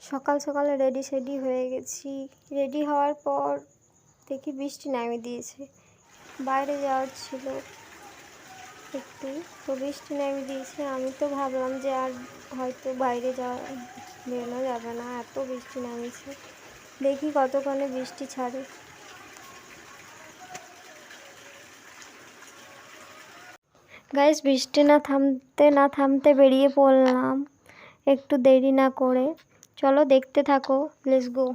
সকাল সকালে রেডি সেডি হয়ে গেছি। রেডি হওয়ার পর দেখি বৃষ্টি নামিয়ে দিয়েছে। বাইরে যাওয়ার ছিল একটু, তো বৃষ্টি নামিয়ে দিয়েছে। আমি তো ভাবলাম যে আর হয়তো বাইরে বেরোনো যাবে না, এত বৃষ্টি নামিয়েছে। দেখি কতক্ষণে বৃষ্টি ছাড়ে। গাইস, বৃষ্টি না থামতে বেরিয়ে পড়লাম একটু দেরি না করে। চলো দেখতে থাকো, লেটস গো।